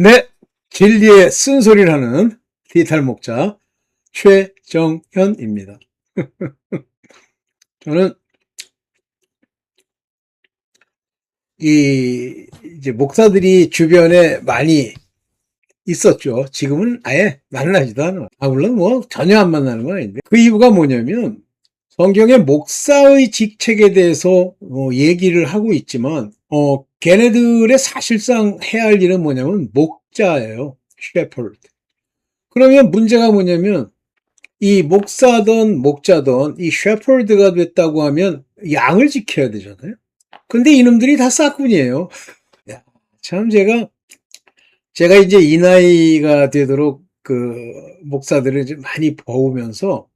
네, 진리의 쓴소리를 하는 디지털 목자 최정현입니다. 저는 이제 목사들이 주변에 많이 있었죠. 지금은 아예 만나지도 않아. 물론 뭐 전혀 안 만나는 건 아닌데. 그 이유가 뭐냐면 성경의 목사의 직책에 대해서 얘기를 하고 있지만, 걔네들의 사실상 해야 할 일은 뭐냐면 목자예요. shepherd. 그러면 문제가 뭐냐면 이 목사든 목자든 이 셰퍼드가 됐다고 하면 양을 지켜야 되잖아요. 근데 이놈들이 다 싹군이에요. 야, 참 제가 이제 이 나이가 되도록 그 목사들을 이제 많이 배우면서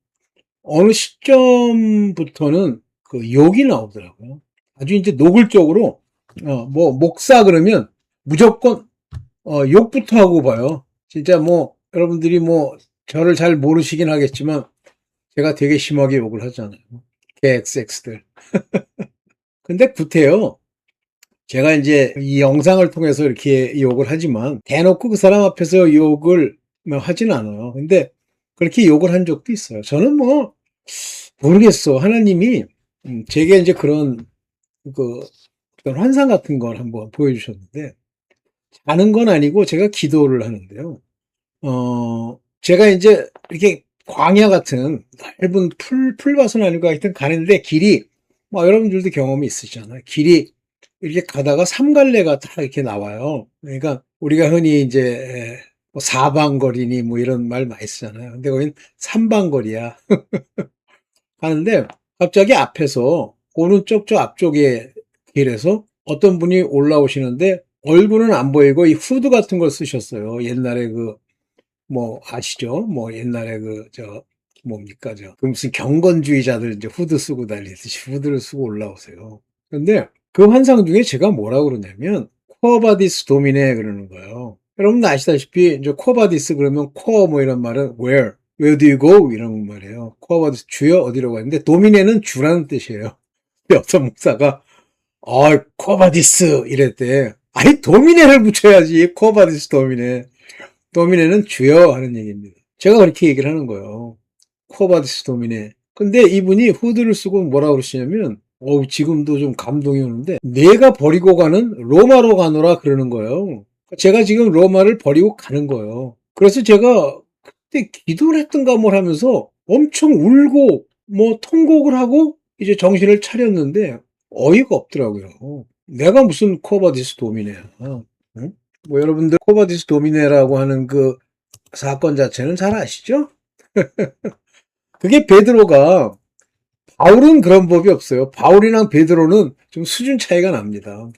어느 시점부터는 그 욕이 나오더라고요. 아주 이제 노골적으로 뭐 목사 그러면 무조건 욕부터 하고 봐요. 진짜 뭐 여러분들이 뭐 저를 잘 모르시긴 하겠지만 제가 되게 심하게 욕을 하잖아요. 개XX들. 근데 구태여 제가 이제 이 영상을 통해서 이렇게 욕을 하지만 대놓고 그 사람 앞에서 욕을 뭐 하진 않아요. 근데 그렇게 욕을 한 적도 있어요. 저는 뭐 모르겠어. 하나님이 제게 이제 그런 그 어떤 환상 같은 걸 한번 보여주셨는데 자는 건 아니고 제가 기도를 하는데요. 제가 이제 이렇게 광야 같은 넓은 풀밭은 아니고 하여튼 가는데 길이, 뭐 여러분들도 경험이 있으시잖아요. 길이 이렇게 가다가 삼갈래가 딱 이렇게 나와요. 그러니까 우리가 흔히 이제 뭐 사방거리니 뭐 이런 말 많이 쓰잖아요. 근데 거긴 삼방거리야. 가는데 갑자기 앞에서 오른쪽 저 앞쪽에 길에서 어떤 분이 올라오시는데 얼굴은 안 보이고 이 후드 같은 걸 쓰셨어요. 옛날에 뭐 아시죠? 뭐 옛날에 뭡니까 그 무슨 경건주의자들 이제 후드 쓰고 다니듯이 후드를 쓰고 올라오세요. 근데 그 환상 중에 제가 뭐라고 그러냐면 코어바디스 도미네 그러는 거예요. 여러분 아시다시피 이제 코어바디스 그러면 코어 뭐 이런 말은 where do you go 이런 말이에요. 코어바디스 주여 어디로 가는데 도미네는 주라는 뜻이에요. 근데 어떤 목사가 코어바디스 이랬대. 아니 도미네를 붙여야지. 코어바디스 도미네. 도미네는 주여 하는 얘기입니다. 제가 그렇게 얘기를 하는 거예요. 코바디스 도미네. 근데 이분이 후드를 쓰고 뭐라고 그러시냐면, 지금도 좀 감동이 오는데, 내가 버리고 가는 로마로 가노라 그러는 거예요. 제가 지금 로마를 버리고 가는 거예요. 그래서 제가 그때 기도를 했던가 뭘 하면서 엄청 울고, 뭐 통곡을 하고, 이제 정신을 차렸는데, 어이가 없더라고요. 내가 무슨 코바디스 도미네야. 응? 뭐 여러분들 코바디스 도미네라고 하는 그 사건 자체는 잘 아시죠? 그게 베드로가 바울은 그런 법이 없어요. 바울이랑 베드로는 좀 수준 차이가 납니다.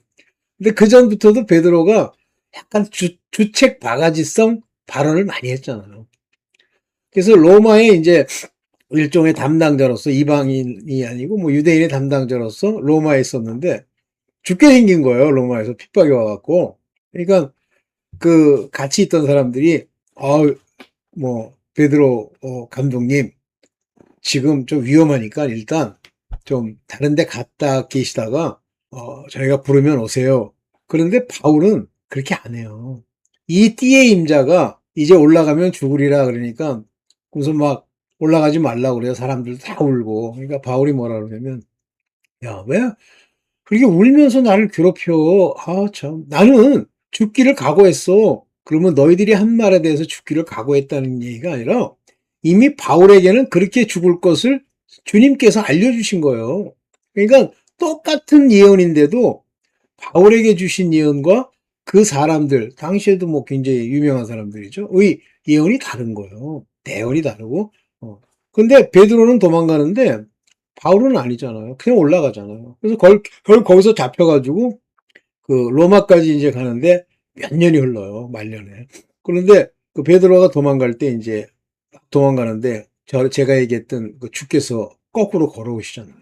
근데 그 전부터도 베드로가 약간 주책 바가지성 발언을 많이 했잖아요. 그래서 로마에 이제 일종의 담당자로서 이방인이 아니고 뭐 유대인의 담당자로서 로마에 있었는데 죽게 생긴 거예요. 로마에서 핍박이 와갖고. 그러니까 그 같이 있던 사람들이 베드로 감독님 지금 좀 위험하니까 일단 좀 다른 데 갔다 계시다가 저희가 부르면 오세요. 그런데 바울은 그렇게 안 해요. 이 띠의 임자가 이제 올라가면 죽으리라 그러니까 무슨 막 올라가지 말라고 그래요. 사람들 다 울고. 그러니까 바울이 뭐라 그러냐면 야, 왜 그렇게 울면서 나를 괴롭혀? 참. 나는 죽기를 각오했어. 그러면 너희들이 한 말에 대해서 죽기를 각오했다는 얘기가 아니라 이미 바울에게는 그렇게 죽을 것을 주님께서 알려주신 거예요. 그러니까 똑같은 예언인데도 바울에게 주신 예언과 그 사람들, 당시에도 뭐 굉장히 유명한 사람들이죠. 의 예언이 다른 거예요. 대언이 다르고. 근데 베드로는 도망가는데 바울은 아니잖아요. 그냥 올라가잖아요. 그래서 거기서 잡혀가지고 그 로마까지 이제 가는데 몇 년이 흘러요. 말년에. 그런데 그 베드로가 도망갈 때 이제 도망가는데 제가 얘기했던 그 주께서 거꾸로 걸어오시잖아요.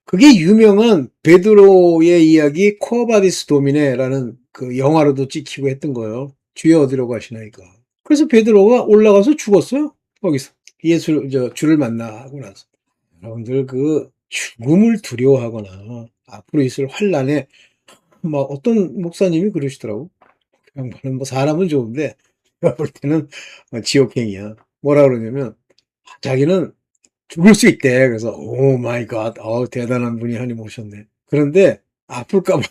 그게 유명한 베드로의 이야기 코어바디스 도미네라는 그 영화로도 찍히고 했던 거예요. 주여 어디로 가시나이까. 그래서 베드로가 올라가서 죽었어요. 거기서 주를 만나고 나서. 여러분들 그 죽음을 두려워하거나 앞으로 있을 환란에 막 어떤 목사님이 그러시더라고. 양반은 뭐 사람은 좋은데 내가 볼 때는 지옥행이야. 뭐라 그러냐면 자기는 죽을 수 있대. 그래서 오 마이 갓, 대단한 분이 하나님 오셨네. 그런데 아플까 봐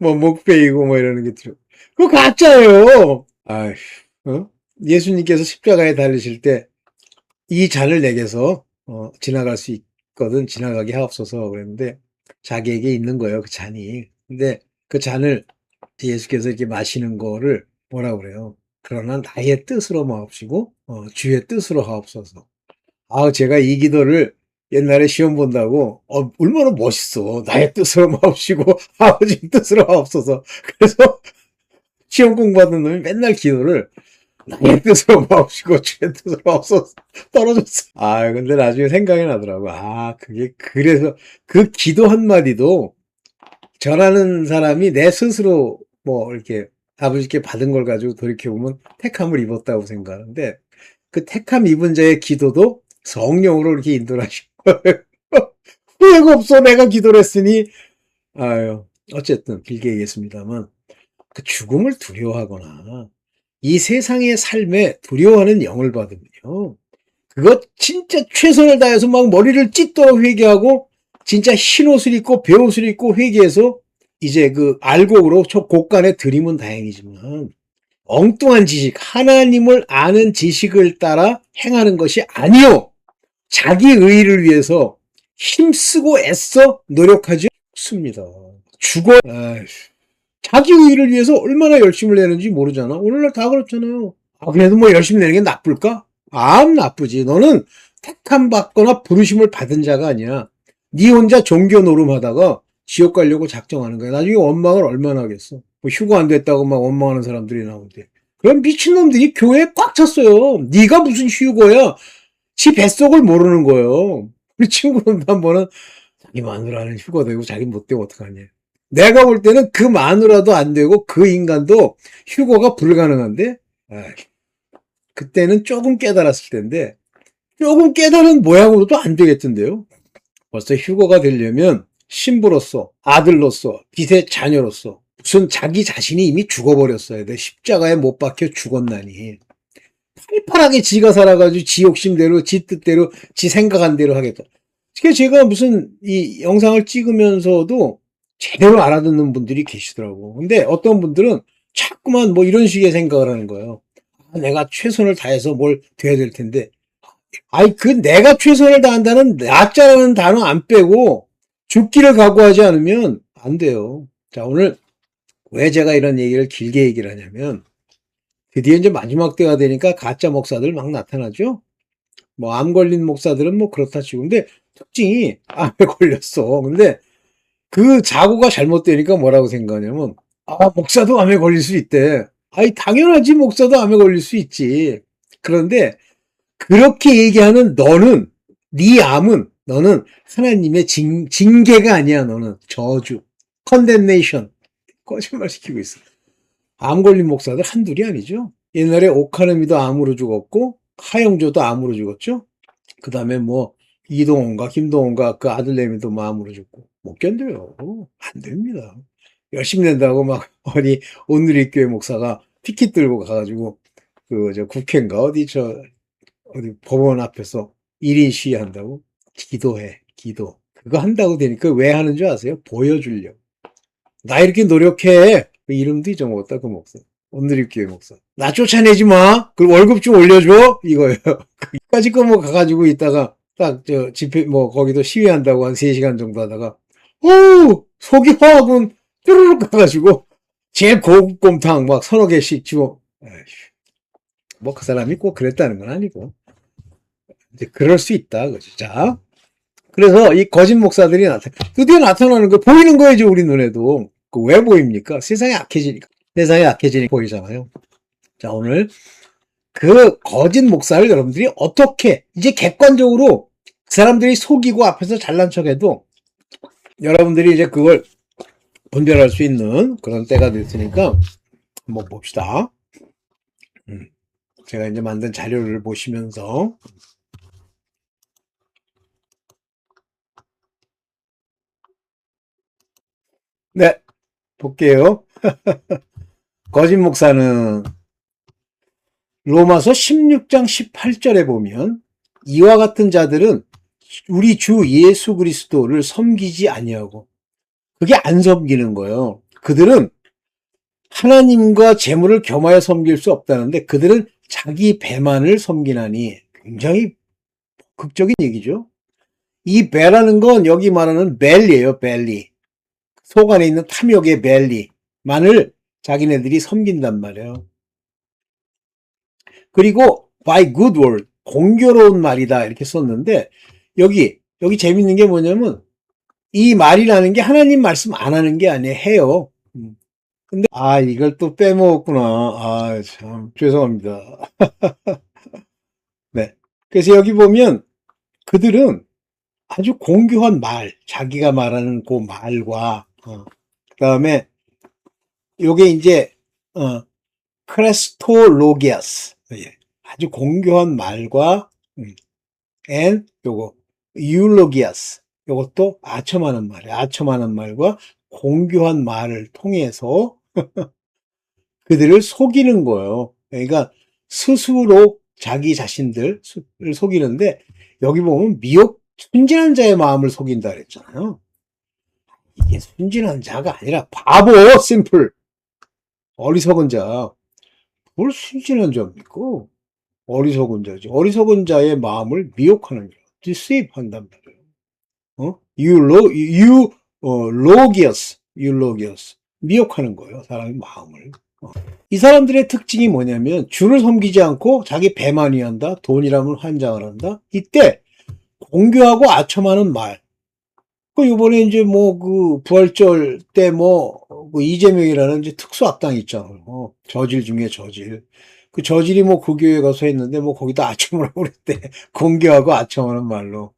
뭐 목 베이고 뭐 이러는 게 들어. 그거 가짜예요. 아휴, 어? 예수님께서 십자가에 달리실 때 이 잔을 내게서 지나갈 수 있거든 지나가게 하옵소서 그랬는데 자기에게 있는 거예요 그 잔이. 근데 그 잔을 예수께서 이렇게 마시는 거를 뭐라 그래요? 그러나 나의 뜻으로 마옵시고 주의 뜻으로 하옵소서. 아, 제가 이 기도를 옛날에 시험 본다고 얼마나 멋있어. 나의 뜻으로 마옵시고 아버지 뜻으로 하옵소서. 그래서 시험 공부하는 놈이 맨날 기도를 나의 뜻으로 마옵시고 주의 뜻으로 마옵소서 떨어졌어. 아, 근데 나중에 생각이 나더라고. 아, 그게 그래서 그 기도 한마디도 전하는 사람이 내 스스로 뭐 이렇게 아버지께 받은 걸 가지고 돌이켜보면 택함을 입었다고 생각하는데 그 택함 입은 자의 기도도 성령으로 이렇게 인도를 하신 거예요. 후회가 없어. 내가 기도를 했으니. 아유, 어쨌든 길게 얘기했습니다만 그 죽음을 두려워하거나 이 세상의 삶에 두려워하는 영을 받으면요. 그거 진짜 최선을 다해서 막 머리를 찢도록 회개하고 진짜 흰옷을 입고 베옷을 입고 회개해서 이제 그 알곡으로 저 곳간에 들이면 다행이지만 엉뚱한 지식, 하나님을 아는 지식을 따라 행하는 것이 아니요. 자기 의의를 위해서 힘쓰고 애써 노력하지 않습니다. 죽어. 자기 의의를 위해서 얼마나 열심을 내는지 모르잖아. 오늘날 다 그렇잖아요. 그래도 뭐 열심히 내는 게 나쁠까? 안 나쁘지. 너는 택함 받거나 부르심을 받은 자가 아니야. 네 혼자 종교 노름하다가 지옥 가려고 작정하는 거야. 나중에 원망을 얼마나 하겠어. 뭐 휴가 안 됐다고 막 원망하는 사람들이 나오는데. 그럼 미친놈들이 교회에 꽉 찼어요. 네가 무슨 휴거야. 지 뱃속을 모르는 거예요. 우리 친구는 한 번은 자기 마누라는 휴가 되고 자기 못 되고 어떡하냐. 내가 볼 때는 그 마누라도 안 되고 그 인간도 휴거가 불가능한데 그때는 조금 깨달았을 텐데 조금 깨달은 모양으로도 안 되겠던데요. 벌써 휴거가 되려면 신부로서 아들로서 빛의 자녀로서 무슨 자기 자신이 이미 죽어버렸어야 돼. 십자가에 못 박혀 죽었나니. 팔팔하게 지가 살아가지고 지 욕심대로 지 뜻대로 지 생각한 대로 하겠다. 그래서 제가 무슨 이 영상을 찍으면서도 제대로 알아듣는 분들이 계시더라고. 근데 어떤 분들은 자꾸만 뭐 이런 식의 생각을 하는 거예요. 내가 최선을 다해서 뭘 돼야 될 텐데. 아이, 그 내가 최선을 다한다는 나자라는 단어 안 빼고 죽기를 각오하지 않으면 안 돼요. 자, 오늘 왜 제가 이런 얘기를 길게 얘기를 하냐면 드디어 이제 마지막 때가 되니까 가짜 목사들 막 나타나죠. 뭐 암 걸린 목사들은 뭐 그렇다 치고 근데 특징이 암에 걸렸어. 근데 그 자고가 잘못되니까 뭐라고 생각하냐면 목사도 암에 걸릴 수 있대. 아이 당연하지 목사도 암에 걸릴 수 있지. 그런데 그렇게 얘기하는 너는 네 암은 너는 하나님의 징계가 아니야. 너는 저주, 컨덴네이션 거짓말 시키고 있어. 암 걸린 목사들 한둘이 아니죠. 옛날에 오카노미도 암으로 죽었고 하영조도 암으로 죽었죠. 그 다음에 뭐 이동훈과 김동훈과 그 아들내미도 뭐 암으로 죽고 못 견뎌요. 안 됩니다. 열심히 낸다고 막 어디 온누리교회 목사가 피켓 들고 가가지고 그 저 국회인가 어디 어디 법원 앞에서 1인 시위한다고 기도해 기도 그거 한다고 되니까 왜 하는 줄 아세요? 보여주려고. 나 이렇게 노력해. 그 이름도 잊어먹었다, 그 목사. 온누리교회 목사. 나 쫓아내지 마. 그리고 월급 좀 올려줘. 이거예요. 까짓 거 뭐 가가지고 있다가 딱 저 집회 뭐 거기도 시위한다고 한 3시간 정도 하다가 속이 화학은 뾰루룩 가가지고 제일 고급 곰탕 막 서너 개씩 주워. 뭐 그 사람이 꼭 그랬다는 건 아니고 이제 그럴 수 있다. 그죠? 자, 그래서 이 거짓 목사들이 드디어 나타나는 거 보이는 거예요, 우리 눈에도. 그 왜 보입니까? 세상이 악해지니까. 세상이 악해지니까 보이잖아요. 자, 오늘 그 거짓 목사를 여러분들이 어떻게 이제 객관적으로 그 사람들이 속이고 앞에서 잘난 척해도 여러분들이 이제 그걸 분별할 수 있는 그런 때가 됐으니까 한번 봅시다. 제가 이제 만든 자료를 보시면서 네, 볼게요. 거짓 목사는 로마서 16장 18절에 보면 이와 같은 자들은 우리 주 예수 그리스도를 섬기지 아니하고 그게 안 섬기는 거예요. 그들은 하나님과 재물을 겸하여 섬길 수 없다는데 그들은 자기 배만을 섬기나니 굉장히 극적인 얘기죠. 이 배라는 건 여기 말하는 벨리예요. 벨리. 속 안에 있는 탐욕의 벨리만을 자기네들이 섬긴단 말이에요. 그리고 by good word, 공교로운 말이다 이렇게 썼는데 여기 재밌는 게 뭐냐면 이 말이라는 게 하나님 말씀 안 하는 게 아니에요. 해요. 근데 이걸 또 빼먹었구나. 참 죄송합니다. 네. 그래서 여기 보면 그들은 아주 공교한 말, 자기가 말하는 그 말과 그다음에 요게 이제 크레스토로기아스, 아주 공교한 말과 and 요거 유로기아스, 요것도 아첨하는 말이에요. 아첨하는 말과 공교한 말을 통해서 그들을 속이는 거예요. 그러니까 스스로 자기 자신들을 속이는데 여기 보면 미혹 순진한 자의 마음을 속인다 그랬잖아요. 이게 순진한 자가 아니라 바보, 심플, 어리석은 자. 뭘 순진한 자입니까? 어리석은 자지. 어리석은 자의 마음을 미혹하는 자. deceive 한단 말이에요. eulogious. 미혹하는 거예요. 사람의 마음을. 이 사람들의 특징이 뭐냐면 주를 섬기지 않고 자기 배만 위한다. 돈이라면 환장을 한다. 이때 공교하고 아첨하는 말. 요번에 이제 부활절 때 이재명이라는 이제 특수악당 있잖아요. 저질 중에 저질. 그 저질이 그 교회 가서 했는데 거기다 아첨을 하고 그랬대. 공교하고 아첨하는 말로.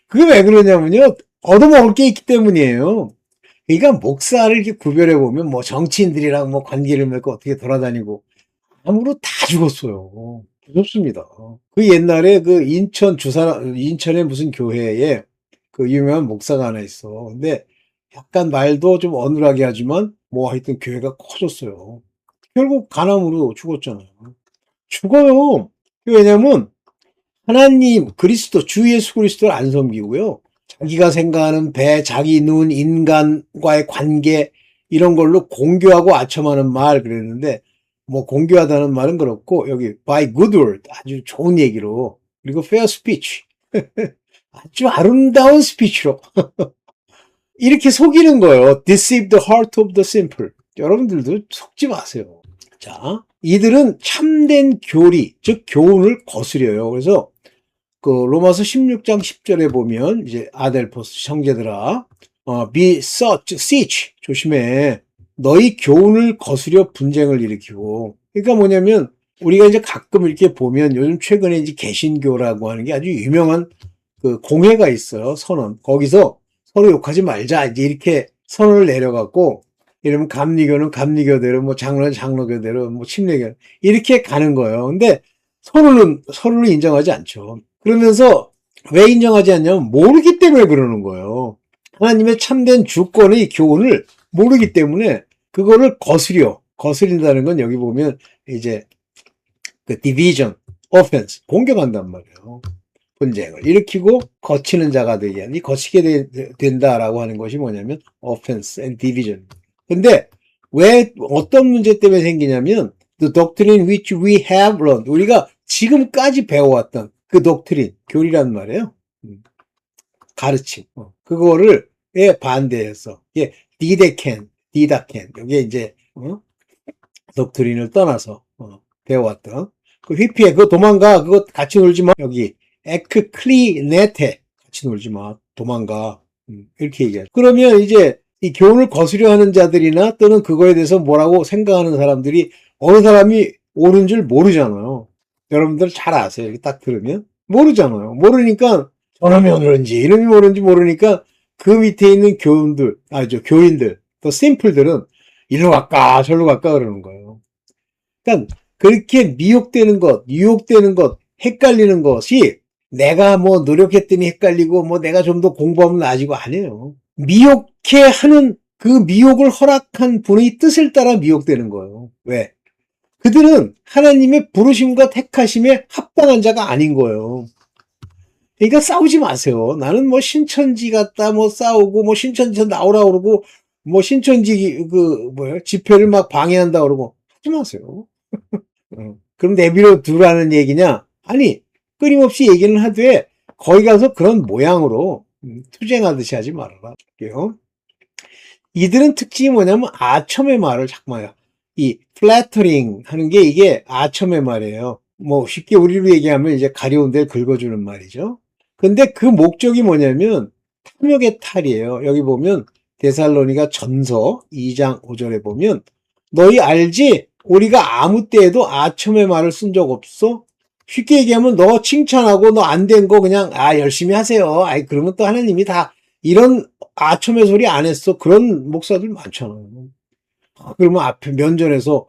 그게 왜 그러냐면요. 얻어먹을 게 있기 때문이에요. 그러니까 목사를 이렇게 구별해 보면 정치인들이랑 관계를 맺고 어떻게 돌아다니고 암으로 다 죽었어요. 무섭습니다. 그 옛날에 인천에 무슨 교회에 그 유명한 목사가 하나 있어. 근데 약간 말도 좀 어눌하게 하지만 하여튼 교회가 커졌어요. 결국 간암으로 죽었잖아요. 죽어요. 왜냐면 하나님 그리스도 주 예수 그리스도를 안 섬기고요. 자기가 생각하는 자기 눈, 인간과의 관계 이런 걸로 공교하고 아첨하는 말 그랬는데 공교하다는 말은 그렇고 여기 by good word 아주 좋은 얘기로 그리고 fair speech 아주 아름다운 스피치로 이렇게 속이는 거예요. deceive the heart of the simple. 여러분들도 속지 마세요. 자, 이들은 참된 교리, 즉 교훈을 거스려요. 그래서 그 로마서 16장 10절에 보면 이제 아델포스 형제들아 be siege 조심해. 너희 교훈을 거스려 분쟁을 일으키고. 그러니까 뭐냐면 우리가 이제 가끔 이렇게 보면 요즘 최근에 이제 개신교라고 하는 게 아주 유명한 그 공회가 있어요. 선언. 거기서 서로 욕하지 말자. 이제 이렇게 선언을 내려갖고 이러면 감리교는 감리교대로 장로는 장로교대로 침례교 이렇게 가는 거예요. 근데 서로는 인정하지 않죠. 그러면서 왜 인정하지 않냐면 모르기 때문에 그러는 거예요. 하나님의 참된 주권의 교훈을 모르기 때문에 그거를 거스린다는 건 여기 보면 이제 그 division, offense, 공격한단 말이에요. 분쟁을 일으키고 거치는 자가 되게 하니 거치게 된다라고 하는 것이 뭐냐면 offense and division. 근데 왜 어떤 문제 때문에 생기냐면 the doctrine which we have learned 우리가 지금까지 배워왔던 그 doctrine 교리란 말이에요. 가르침 그거를 반대해서 디다켄 여기에 이제 doctrine을 떠나서 배워왔던 그 회피해 그거 도망가 그거 같이 놀지 마 여기 에크클리네테 같이 놀지 마 도망가 이렇게 얘기하죠. 그러면 이제 이 교훈을 거스려 하는 자들이나 또는 그거에 대해서 뭐라고 생각하는 사람들이 어느 사람이 옳은 줄 모르잖아요. 여러분들 잘 아세요. 이렇게 딱 들으면 모르잖아요. 모르니까 저놈이 옳은지 이놈이 옳은지 모르니까 그 밑에 있는 교인들 또 심플들은 일로 갈까 저로 갈까 그러는 거예요. 그러니까 그렇게 미혹되는 것, 유혹되는 것, 헷갈리는 것이 내가 노력했더니 헷갈리고 내가 좀 더 공부하면 나아지고 아니에요. 미혹해 하는 그 미혹을 허락한 분의 뜻을 따라 미혹되는 거예요. 왜? 그들은 하나님의 부르심과 택하심에 합당한 자가 아닌 거예요. 그러니까 싸우지 마세요. 나는 뭐 신천지 갔다 뭐 싸우고 뭐 신천지에서 나오라 그러고 뭐 신천지 집회를 막 방해한다 그러고 하지 마세요. 그럼 내비로 두라는 얘기냐? 아니, 끊임없이 얘기는 하되 거기 가서 그런 모양으로 투쟁하듯이 하지 말아라. 이들은 특징이 뭐냐면 아첨의 말을 자꾸 해요. 이 flattering 하는 게 이게 아첨의 말이에요. 뭐 쉽게 우리로 얘기하면 이제 가려운 데를 긁어주는 말이죠. 근데 그 목적이 뭐냐면 탐욕의 탈이에요. 여기 보면 데살로니가 전서 2장 5절에 보면 너희 알지? 우리가 아무 때에도 아첨의 말을 쓴 적 없어? 쉽게 얘기하면 너 칭찬하고 너 안 된 거 그냥 열심히 하세요. 아이 그러면 또 하나님이 다 이런 아첨의 소리 안 했어. 그런 목사들 많잖아요. 그러면 앞에 면전에서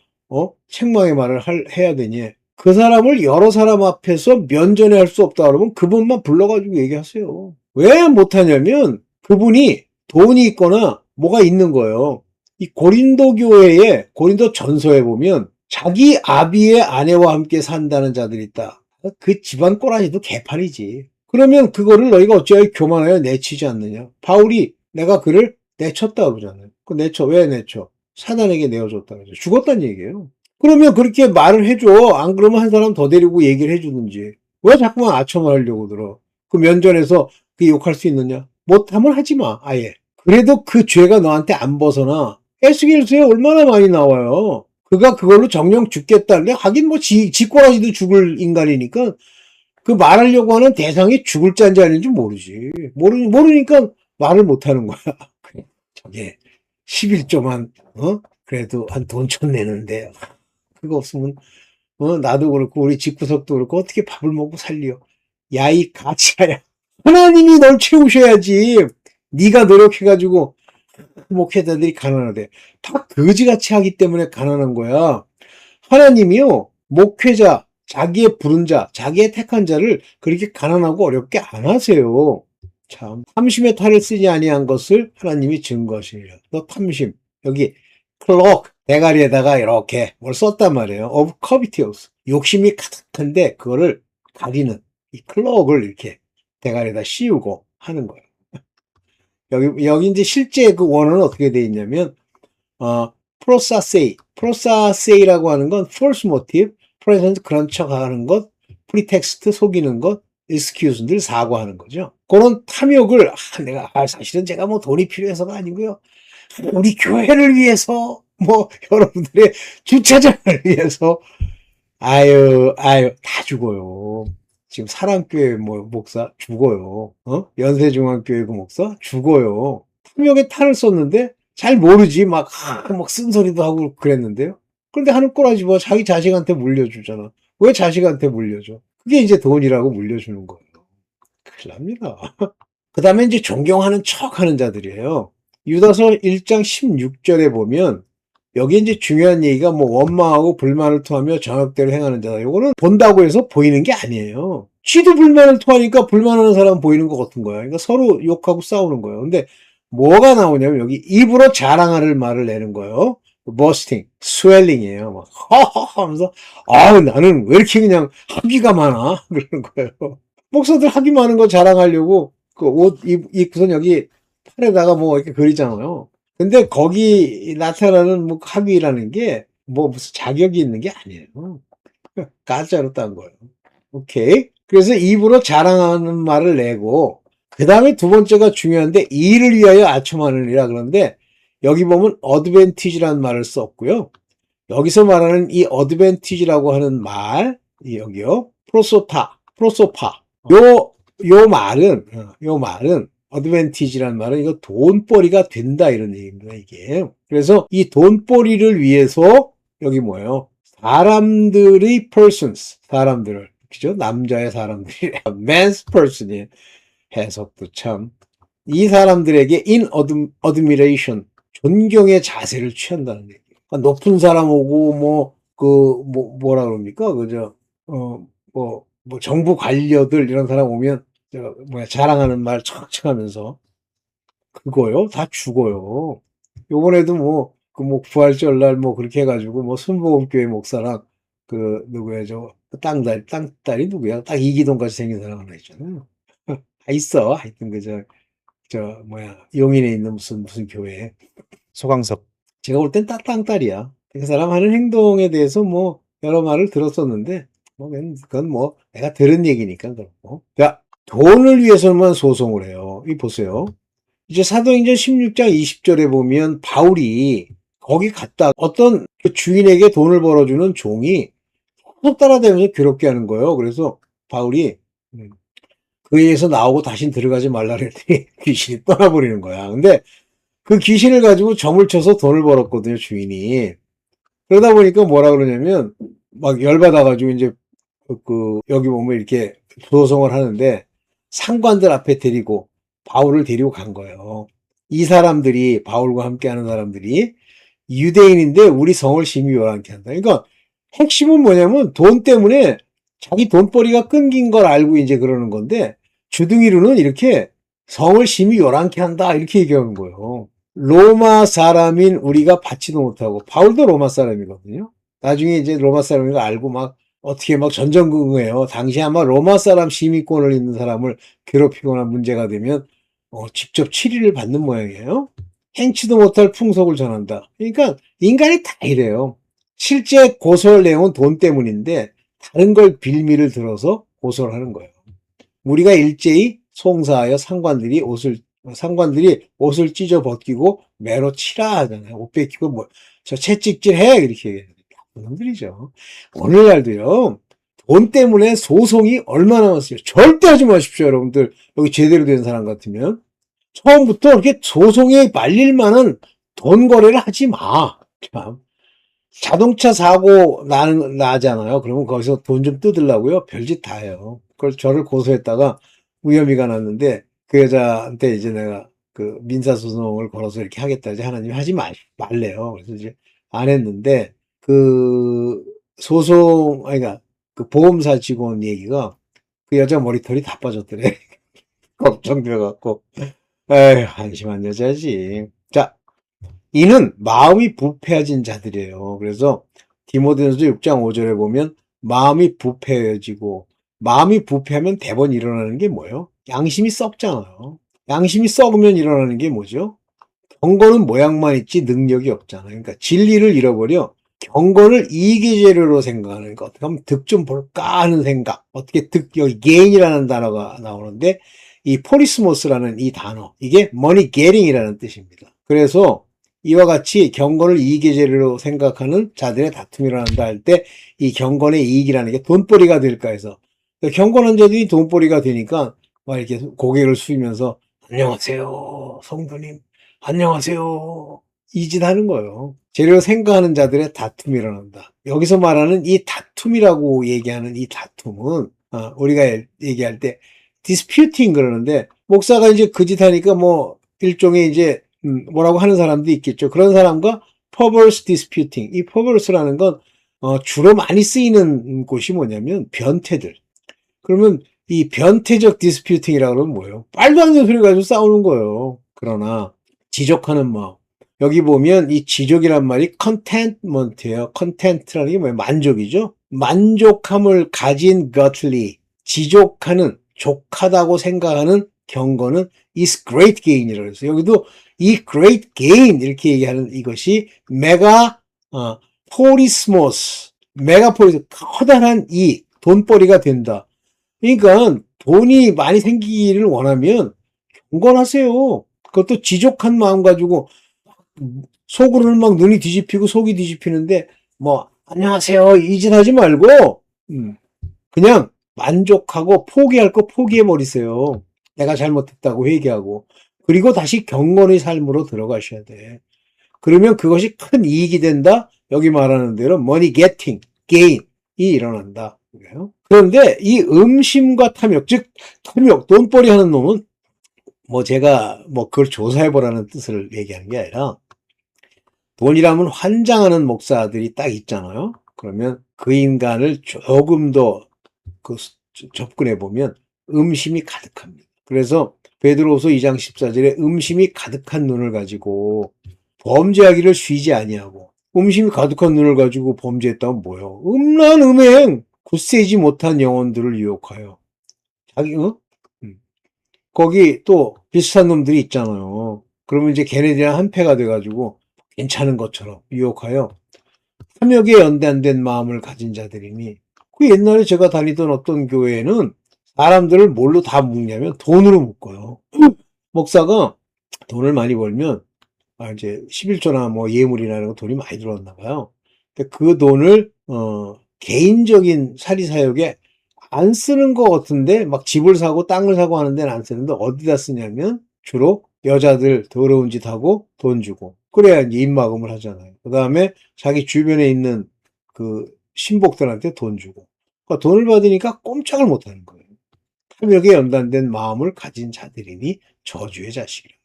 책망의 말을 해야 되니 그 사람을 여러 사람 앞에서 면전에 할 수 없다 그러면 그분만 불러가지고 얘기하세요. 왜 못하냐면 그분이 돈이 있거나 뭐가 있는 거예요. 이 고린도 교회에 고린도 전서에 보면 자기 아비의 아내와 함께 산다는 자들이 있다. 그 집안 꼬라지도 개판이지. 그러면 그거를 너희가 어찌하여 교만하여 내치지 않느냐. 바울이 내가 그를 내쳤다 그러잖아요. 그 내쳐. 왜 내쳐? 사단에게 내어줬다 그러죠. 죽었다는 얘기예요. 그러면 그렇게 말을 해줘. 안 그러면 한 사람 더 데리고 얘기를 해주든지. 왜 자꾸만 아첨을 하려고 들어? 그 면전에서 그 욕할 수 있느냐? 못하면 하지 마. 아예. 그래도 그 죄가 너한테 안 벗어나. 에스겔서에 얼마나 많이 나와요. 그가 그걸로 정령 죽겠다는데 하긴 뭐 지 꼬라지도 죽을 인간이니까 그 말하려고 하는 대상이 죽을 자인지 아닌지 모르지. 모르니까 말을 못하는 거야. 저게 11조만 그래도 한 돈 천 내는데 그거 없으면 나도 그렇고 우리 집구석도 그렇고 어떻게 밥을 먹고 살려. 야 이 가짜야. 하나님이 널 채우셔야지. 네가 노력해가지고 목회자들이 가난하대. 다 거지같이 하기 때문에 가난한 거야. 하나님이요 목회자 자기의 부른 자 자기의 택한 자를 그렇게 가난하고 어렵게 안 하세요. 참 탐심의 탈을 쓰지 아니한 것을 하나님이 증거하시리라. 너 탐심 여기 클록 대가리에다가 이렇게 뭘 썼단 말이에요. of covetous 욕심이 가득한데 그거를 가리는 이 클록을 이렇게 대가리에다 씌우고 하는 거예요. 여기 이제 실제 그 원어는 어떻게 돼 있냐면 프로사세이라고 하는 건 false motive, present 그런 척하는 것, pretext 속이는 것, excuse 늘 사과하는 거죠. 그런 탐욕을 내가 사실은 제가 뭐 돈이 필요해서가 아니고요. 우리 교회를 위해서 뭐 여러분들의 주차장을 위해서 아유 다 죽어요. 지금 사랑교회 뭐 목사 죽어요. 연세중앙교회 그 목사 죽어요. 탐욕의 탈을 썼는데 잘 모르지 막 쓴소리도 하고 그랬는데요. 그런데 하는 꼬라지 뭐 자기 자식한테 물려주잖아. 왜 자식한테 물려줘? 그게 이제 돈이라고 물려주는 거예요. 큰일 납니다. 그 다음에 이제 존경하는 척 하는 자들이에요. 유다서 1장 16절에 보면 여기 이제 중요한 얘기가 뭐 원망하고 불만을 토하며 정욕대로 행하는 자다. 요거는 본다고 해서 보이는 게 아니에요. 쥐도 불만을 토하니까 불만하는 사람 보이는 것 같은 거야. 그러니까 서로 욕하고 싸우는 거예요. 근데 뭐가 나오냐면 여기 입으로 자랑하는 말을 내는 거예요. boasting, swelling이에요. 막 허허 하면서 나는 왜 이렇게 그냥 학위가 많아? 그러는 거예요. 목사들 학위 많은 거 자랑하려고 그 옷 입고선 여기 팔에다가 뭐 이렇게 그리잖아요. 근데 거기 나타나는 뭐 학위라는 게 뭐 무슨 자격이 있는 게 아니에요. 가짜로 딴 거예요. 오케이. 그래서 입으로 자랑하는 말을 내고 그 다음에 두 번째가 중요한데 이를 위하여 아첨하느니라 그런데 여기 보면 어드밴티지라는 말을 썼고요. 여기서 말하는 이 어드밴티지라고 하는 말 여기요. 프로소파 요 말은 어드밴티지라는 말은 이거 돈벌이가 된다 이런 얘기입니다. 이게 그래서 이 돈벌이를 위해서 여기 뭐예요? 사람들의 persons 사람들을 그죠? 남자의 사람들이 man's person이 해석도 참 이 사람들에게 in admiration 존경의 자세를 취한다는 얘기예요. 그러니까 높은 사람 오고 뭐라 그럽니까? 그죠? 뭐 정부 관료들 이런 사람 오면 자랑하는 말 척척 하면서 그거요? 다 죽어요. 요번에도 뭐, 그 뭐, 부활절날 뭐, 그렇게 해가지고, 뭐, 순복음교회 목사랑, 그, 누구야, 땅딸이 누구야? 딱 이기동 같이 생긴 사람 하나 있잖아요. 다 있어. 하여튼, 뭐야, 용인에 있는 무슨 교회. 소강석. 제가 볼 땐 땅딸이야. 그 사람 하는 행동에 대해서 뭐, 여러 말을 들었었는데, 뭐, 그건 뭐, 내가 들은 얘기니까 그렇고. 자, 돈을 위해서만 소송을 해요. 이 보세요. 이제 사도행전 16장 20절에 보면 바울이 거기 갔다 어떤 그 주인에게 돈을 벌어주는 종이 계속 따라다니면서 괴롭게 하는 거예요. 그래서 바울이 그 회에서 나오고 다시 들어가지 말라 그랬더니 귀신이 떠나버리는 거야. 근데 그 귀신을 가지고 점을 쳐서 돈을 벌었거든요, 주인이. 그러다 보니까 뭐라 그러냐면 막 열받아가지고 이제 여기 보면 이렇게 소송을 하는데 상관들 앞에 데리고 바울을 데리고 간 거예요. 이 사람들이 바울과 함께하는 사람들이 유대인인데 우리 성을 심히 요란케 한다. 그러니까 핵심은 뭐냐면 돈 때문에 자기 돈벌이가 끊긴 걸 알고 이제 그러는 건데 주둥이로는 이렇게 성을 심히 요란케 한다 이렇게 얘기하는 거예요. 로마 사람인 우리가 받지도 못하고 바울도 로마 사람이거든요. 나중에 이제 로마 사람인 거 알고 막 어떻게 막 전전긍긍해요. 당시 아마 로마 사람 시민권을 있는 사람을 괴롭히거나 문제가 되면 직접 치리를 받는 모양이에요. 행치도 못할 풍속을 전한다. 그러니까 인간이 다 이래요. 실제 고소할 내용은 돈 때문인데 다른 걸 빌미를 들어서 고소를 하는 거예요. 우리가 일제히 송사하여 상관들이 옷을 찢어 벗기고 매로 치라 하잖아요. 옷 벗기고 뭐 저 채찍질 해 이렇게 얘기해요. 놈들이죠. 오늘날도요. 돈 때문에 소송이 얼마나 많습니요 절대 하지 마십시오, 여러분들. 여기 제대로 된 사람 같으면 처음부터 이렇게 소송에 말릴 만한 돈 거래를 하지 마. 참. 자동차 사고 나잖아요. 그러면 거기서 돈 좀 뜯으려고요. 별짓 다 해요. 그걸 저를 고소했다가 무혐의가 났는데 그 여자한테 이제 내가 그 민사소송을 걸어서 이렇게 하겠다. 이제 하나님 하지 말래요. 그래서 이제 안 했는데 그 그러니까 그 보험사 직원 얘기가 그 여자 머리털이 다 빠졌더래. 걱정돼갖고. 에휴, 한심한 여자지. 자, 이는 마음이 부패해진 자들이에요. 그래서 디모데전서 6장 5절에 보면 마음이 부패해지고 마음이 부패하면 대번 일어나는 게 뭐예요? 양심이 썩잖아요. 양심이 썩으면 일어나는 게 뭐죠? 경건은 모양만 있지 능력이 없잖아요. 그러니까 진리를 잃어버려 경건을 이익의 재료로 생각하는 것. 어떻게 하면 득 좀 볼까 하는 생각. 어떻게 여기 gain이라는 단어가 나오는데 이 포리스모스라는 이 단어. 이게 money getting이라는 뜻입니다. 그래서 이와 같이 경건을 이익의 재료로 생각하는 자들의 다툼이 일어난다 할 때 이 경건의 이익이라는 게 돈벌이가 될까 해서 경건한 자들이 돈벌이가 되니까 막 이렇게 고개를 숙이면서 안녕하세요 성도님 안녕하세요 이 짓 하는 거예요. 재료로 생각하는 자들의 다툼이 일어난다. 여기서 말하는 이 다툼이라고 얘기하는 이 다툼은 우리가 얘기할 때 disputing 그러는데 목사가 이제 그 짓 하니까 뭐 일종의 이제 뭐라고 하는 사람도 있겠죠. 그런 사람과 perverse disputing. 이 perverse라는 건 주로 많이 쓰이는 곳이 뭐냐면 변태들. 그러면 이 변태적 disputing이라고 하면 뭐예요? 말도 안 되는 소리 가지고 싸우는 거예요. 그러나 지적하는 마음. 여기 보면 이 지적이란 말이 contentment예요. content라는 게 뭐예요? 만족이죠. 만족함을 가진 godly, 지족하는, 족하다고 생각하는 경건은 is great gain이라고 해서 여기도 이 great gain 이렇게 얘기하는 이것이 포리스모스, 메가포리스 커다란 이 돈벌이가 된다. 그러니까 돈이 많이 생기기를 원하면 경건하세요. 그것도 지족한 마음 가지고 속으로는 막 눈이 뒤집히고 속이 뒤집히는데 뭐 안녕하세요 이 짓 하지 말고 그냥 만족하고 포기할 거 포기해버리세요. 내가 잘못했다고 회개하고 그리고 다시 경건의 삶으로 들어가셔야 돼. 그러면 그것이 큰 이익이 된다. 여기 말하는 대로 money getting, gain이 일어난다. 그런데 이 음심과 탐욕, 즉 탐욕, 돈벌이 하는 놈은 뭐 제가 뭐 그걸 조사해보라는 뜻을 얘기하는 게 아니라 돈이라면 환장하는 목사들이 딱 있잖아요. 그러면 그 인간을 조금 더 접근해 보면 음심이 가득합니다. 그래서 베드로후서 2장 14절에 음심이 가득한 눈을 가지고 범죄하기를 쉬지 아니하고 음심이 가득한 눈을 가지고 범죄했다면 뭐요? 음란 음행 굳세지 못한 영혼들을 유혹하여 자기 거기 또 비슷한 놈들이 있잖아요. 그러면 이제 걔네들이랑 한패가 돼가지고 괜찮은 것처럼 유혹하여 탐욕에 연단된 마음을 가진 자들이니 그 옛날에 제가 다니던 어떤 교회에는 사람들을 뭘로 다 묶냐면 돈으로 묶어요. 목사가 돈을 많이 벌면 이제 11조나 뭐 예물이나 이런 거 돈이 많이 들어왔나 봐요. 근데 그 돈을 개인적인 사리사욕에 안 쓰는 것 같은데 막 집을 사고 땅을 사고 하는 데는 안 쓰는데 어디다 쓰냐면 주로 여자들 더러운 짓 하고 돈 주고 그래야 이제 입막음을 하잖아요. 그 다음에 자기 주변에 있는 그 신복들한테 돈 주고 그러니까 돈을 받으니까 꼼짝을 못 하는 거예요. 탐욕에 연단된 마음을 가진 자들이니 저주의 자식이라.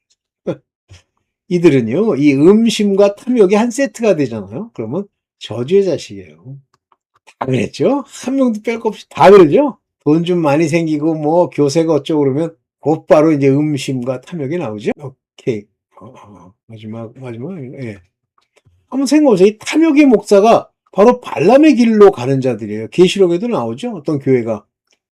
이들은요, 이 음심과 탐욕이 한 세트가 되잖아요. 그러면 저주의 자식이에요. 다 그랬죠? 한 명도 뺄 거 없이 다 그러죠? 돈 좀 많이 생기고 뭐 교세가 어쩌고 그러면 곧바로 이제 음심과 탐욕이 나오죠? 오케이. 마지막, 예. 한번 생각해보세요. 이 탐욕의 목사가 바로 발람의 길로 가는 자들이에요. 계시록에도 나오죠? 어떤 교회가.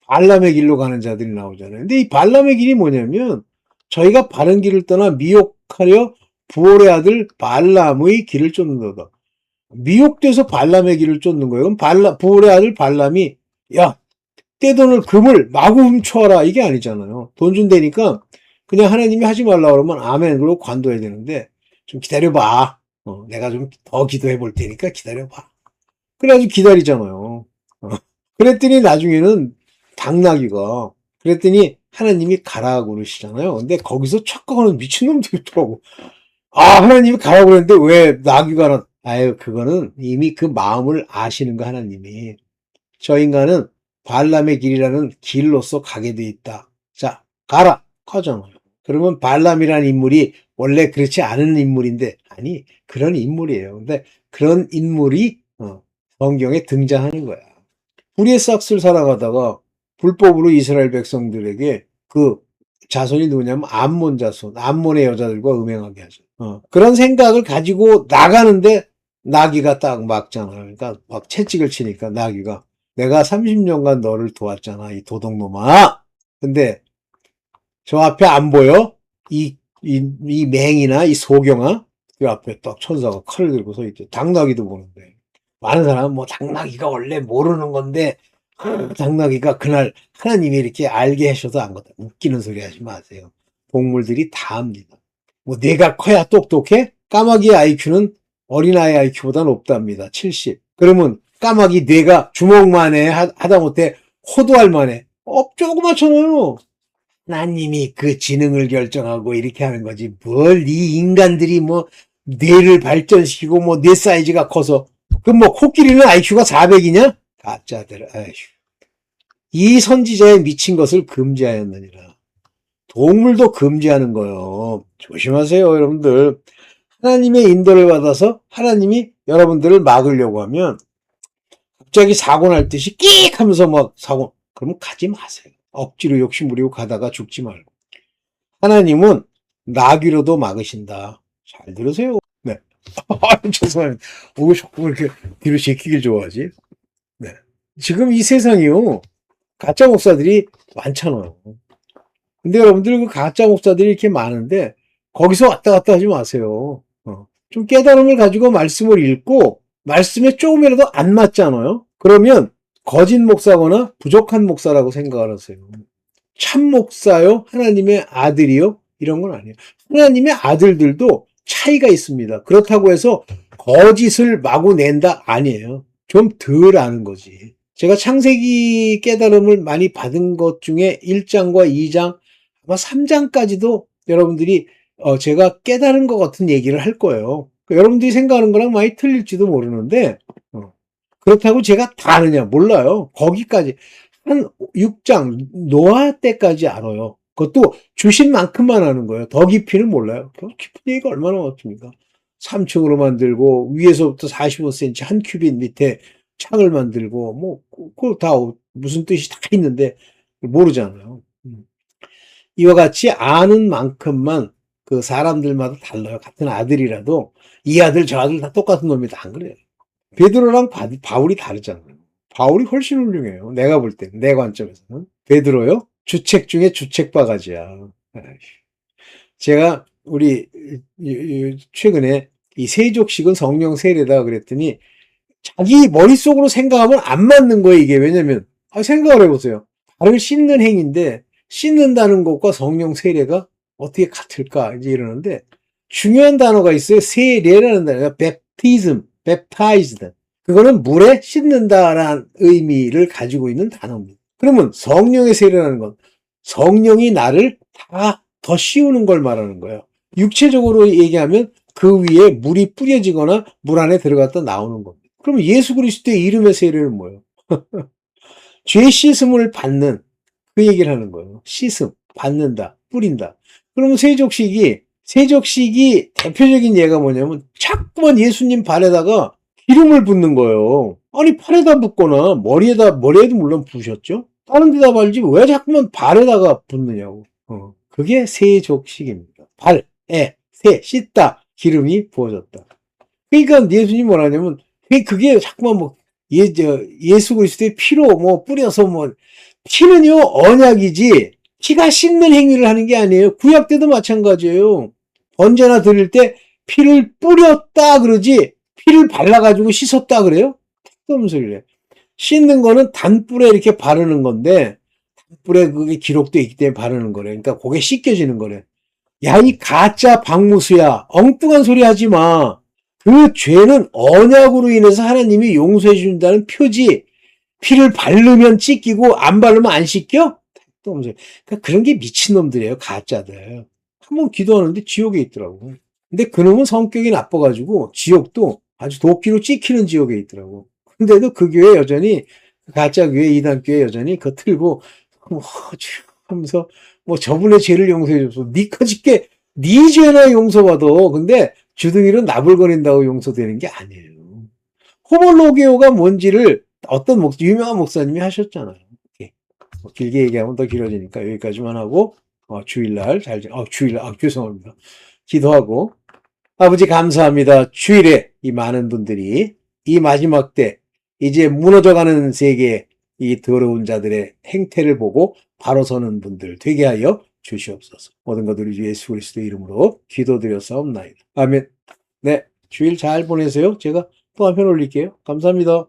발람의 길로 가는 자들이 나오잖아요. 근데 이 발람의 길이 뭐냐면 저희가 바른 길을 떠나 미혹하려 부올의 아들 발람의 길을 쫓는다. 미혹돼서 발람의 길을 쫓는 거예요. 그럼 부올의 아들 발람이 야 떼돈을 금을 마구 훔쳐와라 이게 아니잖아요. 돈 준다니까 그냥 하나님이 하지 말라 그러면 아멘 그러고 관둬야 되는데 좀 기다려봐. 내가 좀 더 기도해 볼 테니까 기다려봐. 그래가지고 기다리잖아요. 그랬더니 나중에는 당나귀가 그랬더니 하나님이 가라고 그러시잖아요. 근데 거기서 착각하는 미친놈들이 있더라고. 하나님이 가라고 그랬는데 왜 나귀가 아유 그거는 이미 그 마음을 아시는 거 하나님이. 저 인간은 발람의 길이라는 길로서 가게 돼 있다. 자 가라 하잖아요. 그러면 발람이라는 인물이 원래 그렇지 않은 인물인데 아니 그런 인물이에요. 근데 그런 인물이 성경에 등장하는 거야. 불의의 싹을 살아가다가 불법으로 이스라엘 백성들에게 그 자손이 누구냐면 암몬 자손, 암몬의 여자들과 음행하게 하죠. 그런 생각을 가지고 나가는데 나귀가 딱 막잖아요. 그러니까 막 채찍을 치니까 나귀가 내가 30년간 너를 도왔잖아, 이 도둑놈아. 근데 저 앞에 안 보여? 이 맹이나 이 소경아? 그 앞에 딱 천사가 칼을 들고 서 있죠. 당나귀도 보는데. 많은 사람은 뭐 당나귀가 원래 모르는 건데 당나귀가 그날 하나님이 이렇게 알게 하셔서 안 거다. 웃기는 소리 하지 마세요. 동물들이 다 합니다. 뭐 뇌가 커야 똑똑해? 까마귀의 IQ는 어린아이 IQ보다 높답니다. 70. 그러면 까마귀 뇌가 주먹만 해 하다못해 호도할 만해. 조그맣잖아요. 하나님이 그 지능을 결정하고 이렇게 하는 거지. 뭘 이 인간들이 뭐 뇌를 발전시키고 뭐 뇌 사이즈가 커서 그럼 뭐 코끼리는 IQ가 400이냐? 가짜들. 아휴. 이 선지자의 미친 것을 금지하였느니라. 동물도 금지하는 거예요. 조심하세요, 여러분들. 하나님의 인도를 받아서 하나님이 여러분들을 막으려고 하면 갑자기 사고 날 듯이 끽 하면서 막 사고, 그러면 가지 마세요. 억지로 욕심 부리고 가다가 죽지 말고. 하나님은 나귀로도 막으신다. 잘 들으세요. 네. 죄송합니다. 왜 자꾸 이렇게 뒤로 제끼길 좋아하지? 네. 지금 이 세상이요. 가짜 목사들이 많잖아요. 근데 여러분들 그 가짜 목사들이 이렇게 많은데 거기서 왔다 갔다 하지 마세요. 좀 깨달음을 가지고 말씀을 읽고 말씀에 조금이라도 안 맞잖아요. 그러면 거짓 목사거나 부족한 목사라고 생각을 하세요. 참 목사요? 하나님의 아들이요? 이런 건 아니에요. 하나님의 아들들도 차이가 있습니다. 그렇다고 해서 거짓을 마구 낸다? 아니에요. 좀 덜 아는 거지. 제가 창세기 깨달음을 많이 받은 것 중에 1장과 2장, 아마 3장까지도 여러분들이 제가 깨달은 것 같은 얘기를 할 거예요. 여러분들이 생각하는 거랑 많이 틀릴지도 모르는데 그렇다고 제가 다 아느냐? 몰라요. 거기까지 한 6장 노아 때까지 알아요. 그것도 주신 만큼만 아는 거예요. 더 깊이는 몰라요. 깊은 얘기가 얼마나 많습니까? 3층으로 만들고 위에서부터 45cm 한 큐빗 밑에 창을 만들고 뭐 그거 다 무슨 뜻이 다 있는데 모르잖아요. 이와 같이 아는 만큼만 그 사람들마다 달라요. 같은 아들이라도 이 아들 저 아들 다 똑같은 놈이다 안 그래요. 베드로랑 바울이 다르잖아요. 바울이 훨씬 훌륭해요. 내가 볼 때는 내 관점에서는. 베드로요? 주책 중에 주책 바가지야. 제가 우리 최근에 이 세족식은 성령 세례다 그랬더니 자기 머릿속으로 생각하면 안 맞는 거예요, 이게. 왜냐면 생각을 해보세요. 발을 씻는 행위인데 씻는다는 것과 성령 세례가 어떻게 같을까 이제 이러는데 중요한 단어가 있어요. 세례라는 단어가 baptism, baptized. 그거는 물에 씻는다라는 의미를 가지고 있는 단어입니다. 그러면 성령의 세례라는 건 성령이 나를 다 더 씌우는 걸 말하는 거예요. 육체적으로 얘기하면 그 위에 물이 뿌려지거나 물 안에 들어갔다 나오는 겁니다. 그러면 예수 그리스도의 이름의 세례는 뭐예요? 죄 씻음을 받는 그 얘기를 하는 거예요. 씻음, 받는다, 뿌린다. 그러면 세족식이 대표적인 예가 뭐냐면 자꾸만 예수님 발에다가 기름을 붓는 거예요. 아니 팔에다 붓거나 머리에도 물론 부으셨죠. 다른 데다 발지 왜 자꾸만 발에다가 붓느냐고. 그게 세족식입니다. 발에 씻다, 기름이 부어졌다. 그러니까 예수님 뭐라냐면 그게 자꾸만 뭐 예수 그리스도의 피로 뭐 뿌려서 뭐 피는요 언약이지 피가 씻는 행위를 하는 게 아니에요. 구약 때도 마찬가지예요. 언제나 드릴 때 피를 뿌렸다 그러지 피를 발라가지고 씻었다 그래요? 무슨 소리래? 씻는 거는 단뿔에 이렇게 바르는 건데 단뿔에 그게 기록돼 있기 때문에 바르는 거래. 그러니까 그게 씻겨지는 거래. 야, 이 가짜 박무수야. 엉뚱한 소리 하지 마. 그 죄는 언약으로 인해서 하나님이 용서해 준다는 표지. 피를 바르면 찢기고 안 바르면 안 씻겨? 그러니까 그런 게 미친놈들이에요. 가짜들. 한번 기도하는데 지옥에 있더라고. 근데 그놈은 성격이 나빠가지고 지옥도 아주 도끼로 찍히는 지옥에 있더라고. 근데도 그 교회 여전히 가짜 교회 이단교회 여전히 그거 틀고 하면서 뭐 저분의 죄를 용서해 줘서 니까 짓게 네 죄나 용서받아. 근데 주둥이로 나불거린다고 용서되는 게 아니에요. 호몰로게오가 뭔지를 어떤 유명한 목사님이 하셨잖아요. 뭐 길게 얘기하면 더 길어지니까 여기까지만 하고 주일날 주일날 죄송합니다. 기도하고 아버지 감사합니다. 주일에 이 많은 분들이 이 마지막 때 이제 무너져가는 세계의 이 더러운 자들의 행태를 보고 바로 서는 분들 되게 하여 주시옵소서. 모든 것들을 예수 그리스도의 이름으로 기도드렸사옵나이다. 아멘. 네, 주일 잘 보내세요. 제가 또 한편 올릴게요. 감사합니다.